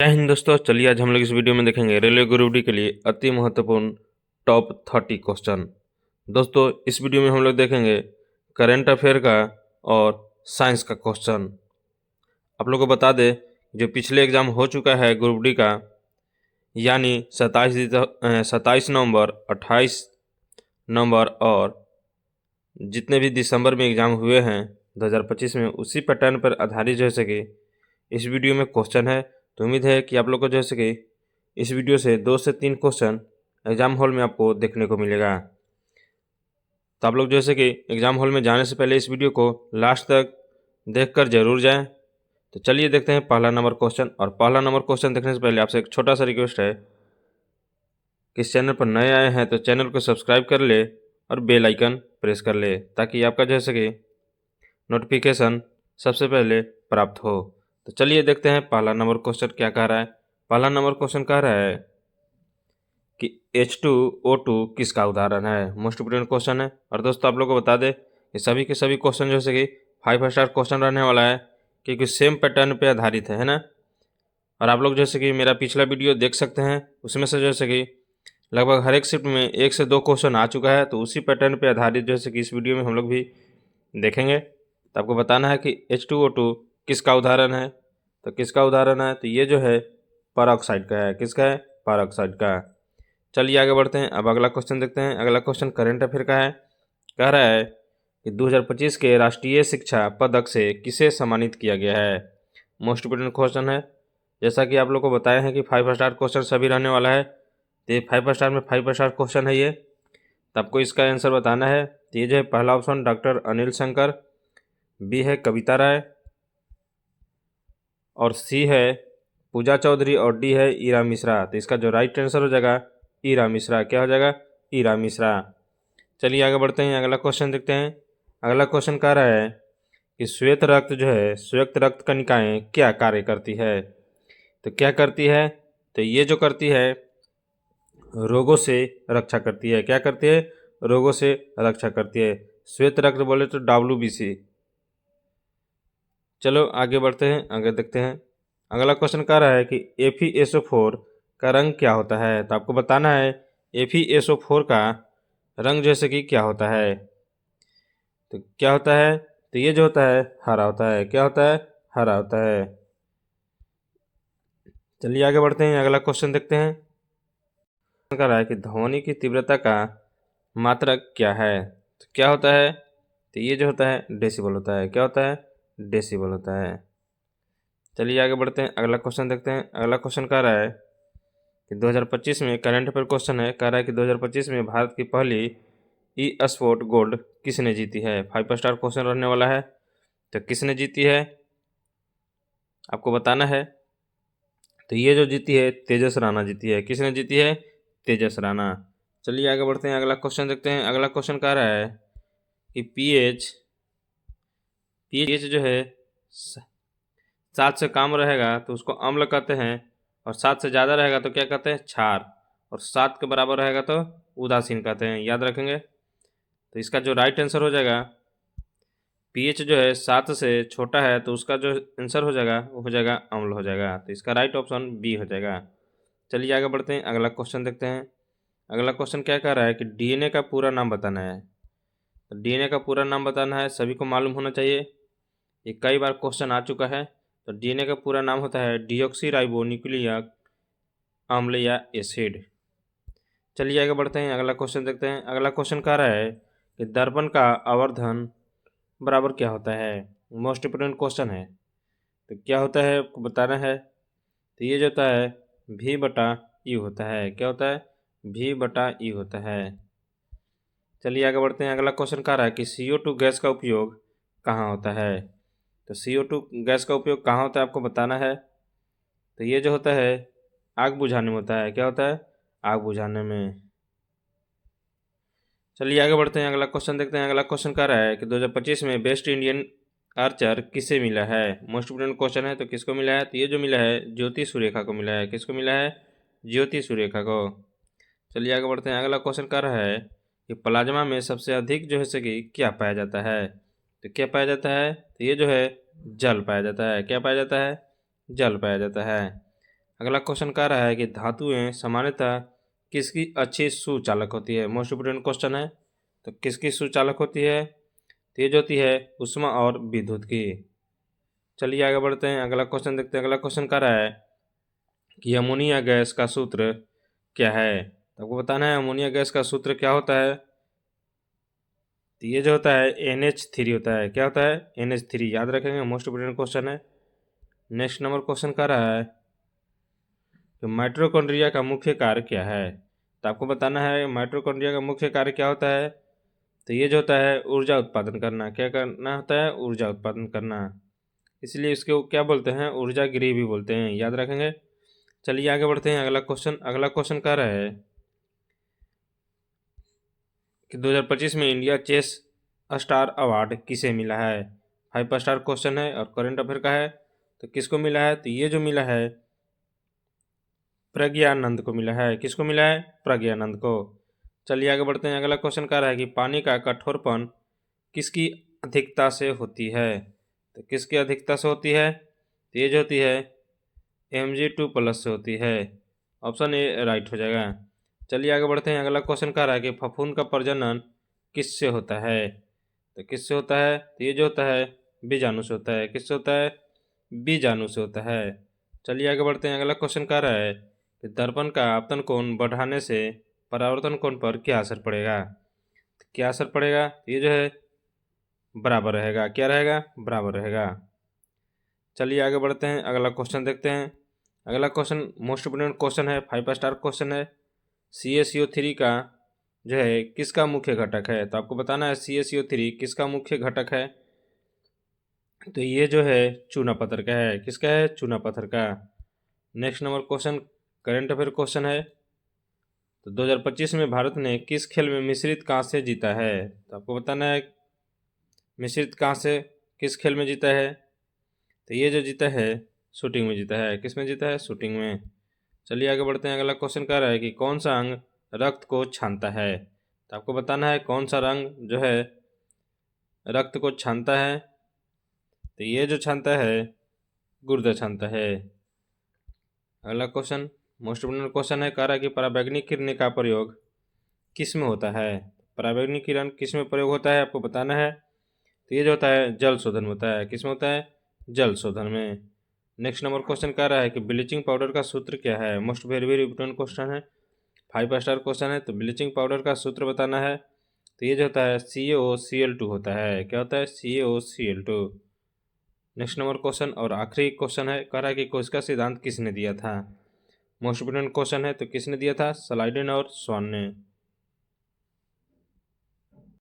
हिंद दोस्तों, चलिए आज हम लोग इस वीडियो में देखेंगे रेलवे ग्रुप डी के लिए अति महत्वपूर्ण टॉप 30 क्वेश्चन। दोस्तों इस वीडियो में हम लोग देखेंगे करंट अफेयर का और साइंस का क्वेश्चन। आप लोग को बता दें जो पिछले एग्जाम हो चुका है ग्रुप डी का, यानी 27 नवंबर, 28 नवंबर और जितने भी दिसंबर में एग्ज़ाम हुए हैं 2025 में, उसी पैटर्न पर आधारित जो है सके इस वीडियो में क्वेश्चन है। तो उम्मीद है कि आप लोग को जो है सके इस वीडियो से 2 से 3 क्वेश्चन एग्ज़ाम हॉल में आपको देखने को मिलेगा। तो आप लोग जो है कि एग्ज़ाम हॉल में जाने से पहले इस वीडियो को लास्ट तक देखकर जरूर जाएं। तो चलिए देखते हैं पहला नंबर क्वेश्चन। और पहला नंबर क्वेश्चन देखने से पहले आपसे एक छोटा सा रिक्वेस्ट है कि इस चैनल पर नए आए हैं तो चैनल को सब्सक्राइब कर ले और बेल आइकन प्रेस कर ले, ताकि आपका जो है सके नोटिफिकेशन सबसे पहले प्राप्त हो। तो चलिए देखते हैं पहला नंबर क्वेश्चन क्या कह रहा है। पहला नंबर क्वेश्चन कह रहा है कि H2O2 किसका उदाहरण है। मोस्ट इंपोर्टेंट क्वेश्चन है। और दोस्तों आप लोग को बता दें कि सभी के सभी क्वेश्चन जो है कि 5 स्टार क्वेश्चन रहने वाला है, क्योंकि सेम पैटर्न पे आधारित है ना। और आप लोग जैसे कि मेरा पिछला वीडियो देख सकते हैं, उसमें से जैसे कि लगभग हर एक शिफ्ट में 1 से 2 क्वेश्चन आ चुका है। तो उसी पैटर्न पे आधारित जैसे कि इस वीडियो में हम लोग भी देखेंगे। तो आपको बताना है कि H2O2 किसका उदाहरण है। तो किसका उदाहरण है, तो ये जो है परऑक्साइड का है। किसका है? परऑक्साइड का। चलिए आगे बढ़ते हैं। अब अगला क्वेश्चन देखते हैं। अगला क्वेश्चन करंट अफेयर का है। कह रहा है कि 2025 के राष्ट्रीय शिक्षा पदक से किसे सम्मानित किया गया है। मोस्ट इंपोर्टेंट क्वेश्चन है। जैसा कि आप लोग को बताया है कि 5 स्टार क्वेश्चन सभी रहने वाला है। तो ये 5 स्टार में 5 स्टार क्वेश्चन है ये। तो आपको इसका आंसर बताना है। तो ये जो है पहला option doctor Anil Shankar, B है कविता राय, और सी है पूजा चौधरी, और डी है ईरा मिश्रा। तो इसका जो राइट आंसर हो जाएगा ईरा मिश्रा। क्या हो जाएगा? ईरा मिश्रा। चलिए आगे बढ़ते हैं। अगला क्वेश्चन देखते हैं। अगला क्वेश्चन कह रहा है कि श्वेत रक्त जो है, श्वेत रक्त कणिकाएं क्या कार्य करती है। तो क्या करती है? तो ये जो करती है रोगों से रक्षा करती है। क्या करती है? रोगों से रक्षा करती है। श्वेत रक्त बोले तो WBC। चलो आगे बढ़ते हैं, आगे देखते हैं। अगला क्वेश्चन कह रहा है कि FeSO4 का रंग क्या होता है। तो आपको बताना है FeSO4 का रंग जैसे कि क्या होता है। तो क्या होता है? तो ये जो होता है हरा होता है। क्या होता है? हरा होता है। चलिए आगे बढ़ते हैं। अगला क्वेश्चन देखते हैं। कह रहा है कि ध्वनि की तीव्रता का मात्रक क्या है। तो क्या होता है? तो ये जो होता है डेसिबल होता है। क्या होता है? डेसिबल होता है। चलिए आगे बढ़ते हैं। अगला क्वेश्चन देखते हैं। अगला क्वेश्चन कह रहा है कि 2025 में करंट अफेयर क्वेश्चन है। कह रहा है कि 2025 में भारत की पहली ई स्पोर्ट गोल्ड किसने जीती है। 5 स्टार क्वेश्चन रहने वाला है। तो किसने जीती है आपको बताना है। तो ये जो जीती है तेजस राणा जीती है। किसने जीती है? तेजस राणा। चलिए आगे बढ़ते हैं। अगला क्वेश्चन देखते हैं। अगला क्वेश्चन कह रहा है कि पीएच जो है 7 से कम रहेगा तो उसको अम्ल कहते हैं, और 7 से ज़्यादा रहेगा तो क्या कहते हैं? क्षार, और 7 के बराबर रहेगा तो उदासीन कहते हैं। याद रखेंगे। तो इसका जो राइट आंसर हो जाएगा, पीएच जो है 7 से छोटा है तो उसका जो आंसर हो जाएगा वो हो जाएगा अम्ल हो जाएगा। तो इसका राइट ऑप्शन बी हो जाएगा। चलिए आगे बढ़ते हैं। अगला क्वेश्चन देखते हैं। अगला क्वेश्चन क्या कह रहा है कि डीएनए का पूरा नाम बताना है। तो डीएनए का पूरा नाम बताना है, सभी को मालूम होना चाहिए, ये कई बार क्वेश्चन आ चुका है। तो डीएनए का पूरा नाम होता है डीऑक्सी राइबो न्यूक्लिक अम्ल या एसिड। चलिए आगे बढ़ते हैं। अगला क्वेश्चन देखते हैं। अगला क्वेश्चन कह रहा है कि दर्पण का आवर्धन बराबर क्या होता है। मोस्ट इंपोर्टेंट क्वेश्चन है। तो क्या होता है आपको बताना है। तो ये जो होता है V/E होता है। क्या होता है? V/E होता है। चलिए आगे बढ़ते हैं। अगला क्वेश्चन कह रहा है कि CO2 गैस का उपयोग कहाँ होता है। तो CO2 गैस का उपयोग कहाँ होता है आपको बताना है। तो ये जो होता है आग बुझाने में होता है। क्या होता है? आग बुझाने में। चलिए आगे बढ़ते हैं। अगला क्वेश्चन देखते हैं। अगला क्वेश्चन कह रहा है कि 2025 में बेस्ट इंडियन आर्चर किसे मिला है। मोस्ट इंपोर्टेंट क्वेश्चन है। तो किसको मिला है? तो ये जो मिला है ज्योति सुरेखा को मिला है। किसको मिला है? ज्योति सुरेखा को। चलिए आगे बढ़ते हैं। अगला क्वेश्चन कह रहा है कि प्लाज्मा में सबसे अधिक जो है से कि क्या पाया जाता है। तो क्या पाया जाता है? तो ये जो है जल पाया जाता है। क्या पाया जाता है? जल पाया जाता है। अगला क्वेश्चन कह रहा है कि धातुएं सामान्यतः किसकी अच्छी सुचालक होती है। मोस्ट इम्पोर्टेंट क्वेश्चन है। तो किसकी सुचालक होती है? तेज होती है ऊष्मा और विद्युत की। चलिए आगे बढ़ते हैं, अगला क्वेश्चन देखते हैं। अगला क्वेश्चन कह रहा है कि अमोनिया गैस का सूत्र क्या है। तो आपको बताना है अमोनिया गैस का सूत्र क्या होता है। तो ये जो होता है NH3 होता है। क्या होता है? NH3, याद रखेंगे, मोस्ट इम्पोर्टेंट क्वेश्चन है। नेक्स्ट नंबर क्वेश्चन कर रहा है कि माइटोकॉन्ड्रिया का मुख्य कार्य क्या है। तो आपको बताना है माइटोकॉन्ड्रिया का मुख्य कार्य क्या होता है। तो ये जो होता है ऊर्जा उत्पादन करना। क्या करना होता है? ऊर्जा उत्पादन करना। इसलिए इसको क्या बोलते हैं? ऊर्जा गृह भी बोलते हैं, याद रखेंगे। चलिए आगे बढ़ते हैं, अगला क्वेश्चन कह रहा है कि 2025 में इंडिया चेस स्टार अवार्ड किसे मिला है। 5 स्टार क्वेश्चन है और करंट अफेयर का है। तो किसको मिला है? तो ये जो मिला है प्रज्ञानंद को मिला है। किसको मिला है? प्रज्ञानंद को। चलिए आगे बढ़ते हैं, अगला क्वेश्चन कह रहा है कि पानी का कठोरपन किसकी अधिकता से होती है। तो किसकी अधिकता से होती है? तो ये जो होती है Mg2+ से होती है। ऑप्शन ए राइट हो जाएगा। चलिए आगे बढ़ते हैं, अगला क्वेश्चन कह रहा है कि फफूंद का प्रजनन किससे होता है। तो किससे होता है? तो ये जो होता है बीजाणु से होता है। किससे होता है? बीजाणु से होता है। चलिए आगे बढ़ते हैं, अगला क्वेश्चन कह रहा है कि दर्पण का आपतन कोण बढ़ाने से परावर्तन कोण पर क्या असर पड़ेगा। तो क्या असर पड़ेगा? तो ये जो है बराबर रहेगा। क्या रहेगा? बराबर रहेगा। चलिए आगे बढ़ते हैं, अगला क्वेश्चन देखते हैं। अगला क्वेश्चन मोस्ट इम्पोर्टेंट क्वेश्चन है, 5 स्टार क्वेश्चन है। CaCO3 का जो है किसका मुख्य घटक है। तो आपको बताना है CaCO3 किसका मुख्य घटक है। तो ये जो है चूना पत्थर का है। किसका है? चूना पत्थर का। Next number question current affair question है। तो 2025 में भारत ने किस खेल में मिश्रित कांस्य जीता है। तो आपको बताना है मिश्रित कांस्य किस खेल में जीता है। तो ये जो जीता है शूटिंग में जीता है। किस में जीता है? शूटिंग में। चलिए आगे बढ़ते हैं, अगला क्वेश्चन कह रहा है कि कौन सा अंग रक्त को छानता है। तो आपको बताना है कौन सा रंग जो है रक्त को छानता है। तो ये जो छानता है गुर्दा छानता है। अगला क्वेश्चन मोस्ट इम्पोर्टेंट क्वेश्चन है, कह रहा है कि पराबैंगनी किरण का प्रयोग किस में होता है। पराबैंगनी किरण किस में प्रयोग होता है आपको बताना है। तो ये जो होता है जल शोधन में होता है। किस में होता है? जल शोधन में। नेक्स्ट नंबर क्वेश्चन कह रहा है कि ब्लीचिंग पाउडर का सूत्र क्या है। Most very very important question है, 5 स्टार क्वेश्चन है। तो ब्लीचिंग पाउडर का सूत्र बताना है। तो ये जो होता है CaOCl2 होता है। क्या होता है? CaOCl2। नेक्स्ट नंबर क्वेश्चन और आखिरी क्वेश्चन है, कह रहा है कि कोशिका सिद्धांत किसने दिया था। मोस्ट इंपोर्टेंट क्वेश्चन है। तो किसने दिया था? स्लाइडेन और स्वान ने।